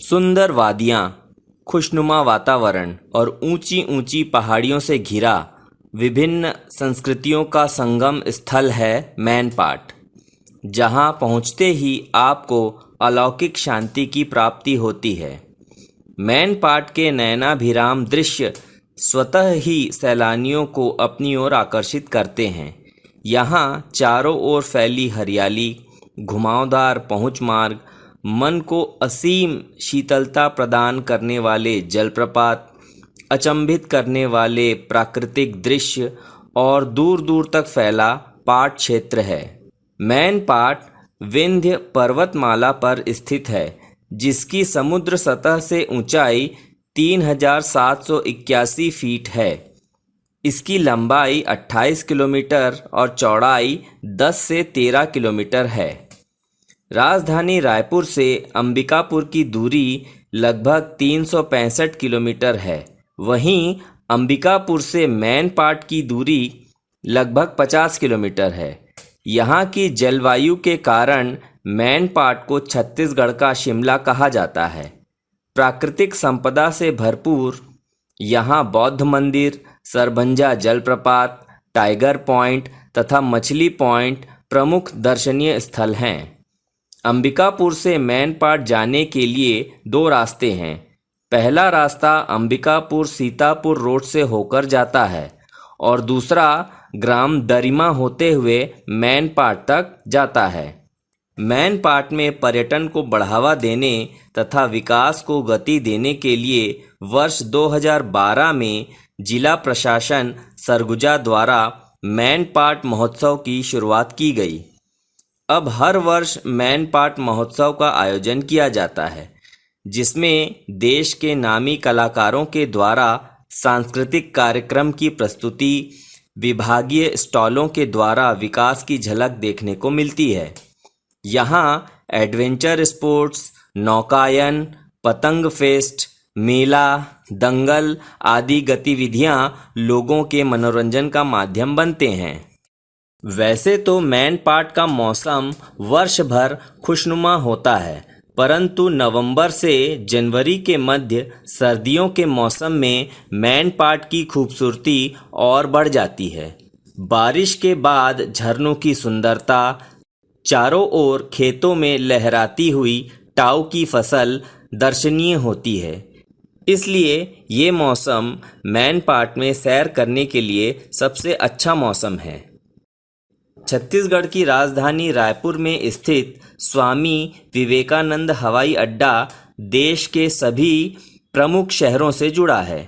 सुंदर वादियाँ, खुशनुमा वातावरण और ऊंची ऊंची पहाड़ियों से घिरा विभिन्न संस्कृतियों का संगम स्थल है मैनपाट, जहां पहुंचते ही आपको अलौकिक शांति की प्राप्ति होती है। मैनपाट के नयनाभिराम दृश्य स्वतः ही सैलानियों को अपनी ओर आकर्षित करते हैं। यहाँ चारों ओर फैली हरियाली, घुमावदार पहुँच मार्ग, मन को असीम शीतलता प्रदान करने वाले जलप्रपात, अचंभित करने वाले प्राकृतिक दृश्य और दूर दूर तक फैला पाट क्षेत्र है। मैनपाट विंध्य पर्वतमाला पर स्थित है, जिसकी समुद्र सतह से ऊंचाई 3781 फीट है। इसकी लंबाई 28 किलोमीटर और चौड़ाई 10 से 13 किलोमीटर है। राजधानी रायपुर से अंबिकापुर की दूरी लगभग 365 किलोमीटर है। वहीं अंबिकापुर से मैनपाट की दूरी लगभग 50 किलोमीटर है। यहाँ की जलवायु के कारण मैनपाट को छत्तीसगढ़ का शिमला कहा जाता है। प्राकृतिक संपदा से भरपूर यहाँ बौद्ध मंदिर, सरभंजा जलप्रपात, टाइगर पॉइंट तथा मछली पॉइंट प्रमुख दर्शनीय स्थल हैं। अंबिकापुर से मैनपाट जाने के लिए 2 रास्ते हैं। पहला रास्ता अंबिकापुर सीतापुर रोड से होकर जाता है और दूसरा ग्राम दरिमा होते हुए मैनपाट तक जाता है। मैनपाट में पर्यटन को बढ़ावा देने तथा विकास को गति देने के लिए वर्ष 2012 में जिला प्रशासन सरगुजा द्वारा मैनपाट महोत्सव की शुरुआत की गई। अब हर वर्ष मैनपाट महोत्सव का आयोजन किया जाता है, जिसमें देश के नामी कलाकारों के द्वारा सांस्कृतिक कार्यक्रम की प्रस्तुति, विभागीय स्टॉलों के द्वारा विकास की झलक देखने को मिलती है। यहाँ एडवेंचर स्पोर्ट्स, नौकायन, पतंग फेस्ट, मेला, दंगल आदि गतिविधियाँ लोगों के मनोरंजन का माध्यम बनते हैं। वैसे तो मैनपाट का मौसम वर्ष भर खुशनुमा होता है, परंतु नवंबर से जनवरी के मध्य सर्दियों के मौसम में मैनपाट की खूबसूरती और बढ़ जाती है। बारिश के बाद झरनों की सुंदरता, चारों ओर खेतों में लहराती हुई टाऊ की फसल दर्शनीय होती है। इसलिए ये मौसम मैनपाट में सैर करने के लिए सबसे अच्छा मौसम है। छत्तीसगढ़ की राजधानी रायपुर में स्थित स्वामी विवेकानंद हवाई अड्डा देश के सभी प्रमुख शहरों से जुड़ा है।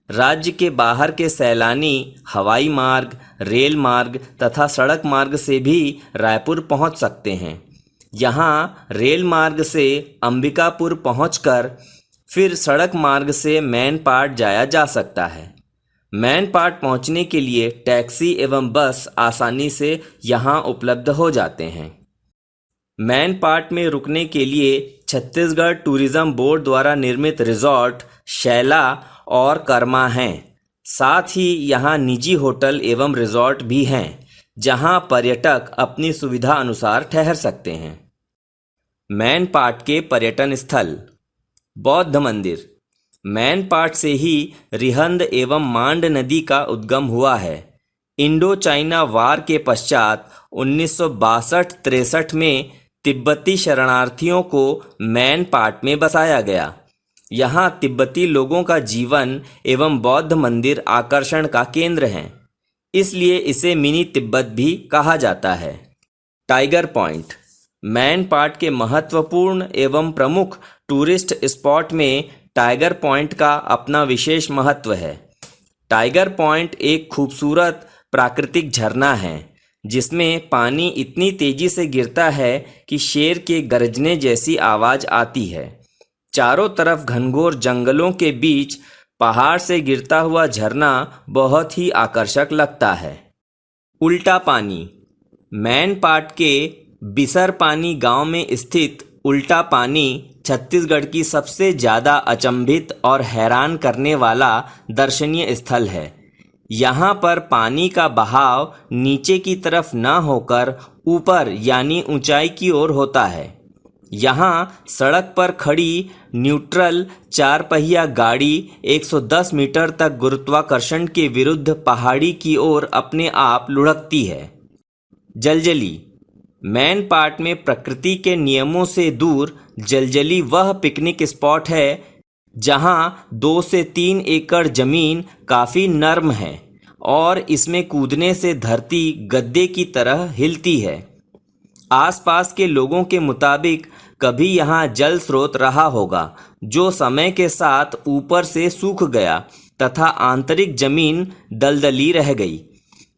राज्य के बाहर के सैलानी हवाई मार्ग, रेल मार्ग तथा सड़क मार्ग से भी रायपुर पहुंच सकते हैं। यहाँ रेल मार्ग से अंबिकापुर पहुंचकर फिर सड़क मार्ग से मैनपाट जाया जा सकता है। मैनपाट पहुंचने के लिए टैक्सी एवं बस आसानी से यहाँ उपलब्ध हो जाते हैं। मैनपाट में रुकने के लिए छत्तीसगढ़ टूरिज्म बोर्ड द्वारा निर्मित रिजॉर्ट शैला और कर्मा हैं। साथ ही यहाँ निजी होटल एवं रिजॉर्ट भी हैं, जहाँ पर्यटक अपनी सुविधा अनुसार ठहर सकते हैं। मैनपाट के पर्यटन स्थल: बौद्ध मंदिर। मैनपाट से ही रिहंद एवं मांड नदी का उद्गम हुआ है। इंडो चाइना वार के पश्चात 1962-63 में तिब्बती शरणार्थियों को मैनपाट में बसाया गया। यहाँ तिब्बती लोगों का जीवन एवं बौद्ध मंदिर आकर्षण का केंद्र हैं, इसलिए इसे मिनी तिब्बत भी कहा जाता है। Tiger point. मैनपाट के महत्वपूर्ण एवं प्रमुख टूरिस्ट स्पॉट में टाइगर पॉइंट का अपना विशेष महत्व है। टाइगर पॉइंट एक खूबसूरत प्राकृतिक झरना है, जिसमें पानी इतनी तेजी से गिरता है कि शेर के गरजने जैसी आवाज़ आती है। चारों तरफ घनघोर जंगलों के बीच पहाड़ से गिरता हुआ झरना बहुत ही आकर्षक लगता है। उल्टा पानी। मैनपाट के बिसरपानी गांव में स्थित उल्टा पानी छत्तीसगढ़ की सबसे ज़्यादा अचंभित और हैरान करने वाला दर्शनीय स्थल है। यहाँ पर पानी का बहाव नीचे की तरफ न होकर ऊपर यानी ऊंचाई की ओर होता है। यहाँ सड़क पर खड़ी न्यूट्रल 4 पहिया गाड़ी 110 मीटर तक गुरुत्वाकर्षण के विरुद्ध पहाड़ी की ओर अपने आप लुढ़कती है। जलजली। मैन पार्ट में प्रकृति के नियमों से दूर जलजली वह पिकनिक स्पॉट है जहाँ 2 से 3 एकड़ जमीन काफ़ी नर्म है और इसमें कूदने से धरती गद्दे की तरह हिलती है। आसपास के लोगों के मुताबिक कभी यहाँ जल स्रोत रहा होगा जो समय के साथ ऊपर से सूख गया तथा आंतरिक जमीन दलदली रह गई।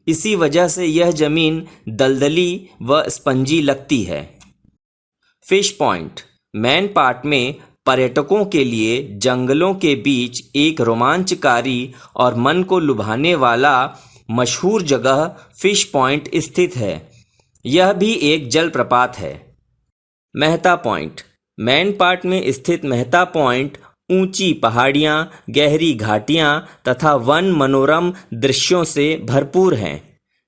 इसी वजह से यह जमीन दलदली व स्पंजी लगती है। Fish point. मैन पार्ट में पर्यटकों के लिए जंगलों के बीच एक रोमांचकारी और मन को लुभाने वाला मशहूर जगह फिश पॉइंट स्थित है। यह भी एक जलप्रपात है। मेहता पॉइंट। मैन पार्ट में स्थित मेहता पॉइंट ऊंची पहाड़ियां, गहरी घाटियां तथा वन मनोरम दृश्यों से भरपूर हैं।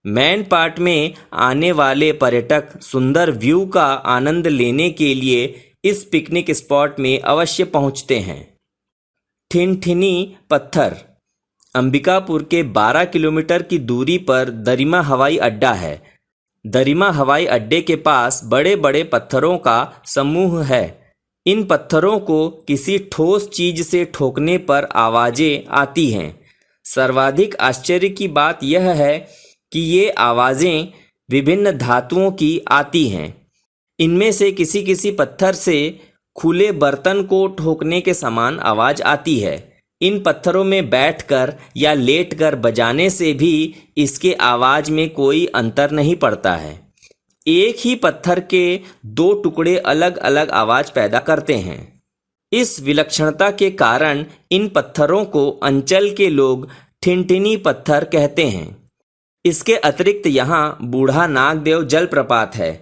मैन पार्ट में आने वाले पर्यटक सुंदर व्यू का आनंद लेने के लिए इस पिकनिक स्पॉट में अवश्य पहुंचते हैं। ठिनठिनी पत्थर। अंबिकापुर के 12 किलोमीटर की दूरी पर दरिमा हवाई अड्डा है। दरिमा हवाई अड्डे के पास बड़े बड़े पत्थरों का समूह है। इन पत्थरों को किसी ठोस चीज से ठोकने पर आवाज़ें आती हैं। सर्वाधिक आश्चर्य की बात यह है कि ये आवाज़ें विभिन्न धातुओं की आती हैं। इनमें से किसी किसी पत्थर से खुले बर्तन को ठोकने के समान आवाज़ आती है। इन पत्थरों में बैठकर या लेटकर बजाने से भी इसके आवाज़ में कोई अंतर नहीं पड़ता है। एक ही पत्थर के 2 टुकड़े अलग अलग आवाज़ पैदा करते हैं। इस विलक्षणता के कारण इन पत्थरों को अंचल के लोग ठिनठिनी पत्थर कहते हैं। इसके अतिरिक्त यहाँ बूढ़ा नागदेव जलप्रपात है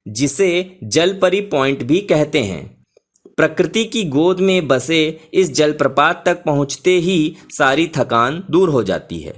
जिसे जलपरी पॉइंट भी कहते हैं। प्रकृति की गोद में बसे इस जलप्रपात तक पहुँचते ही सारी थकान दूर हो जाती है।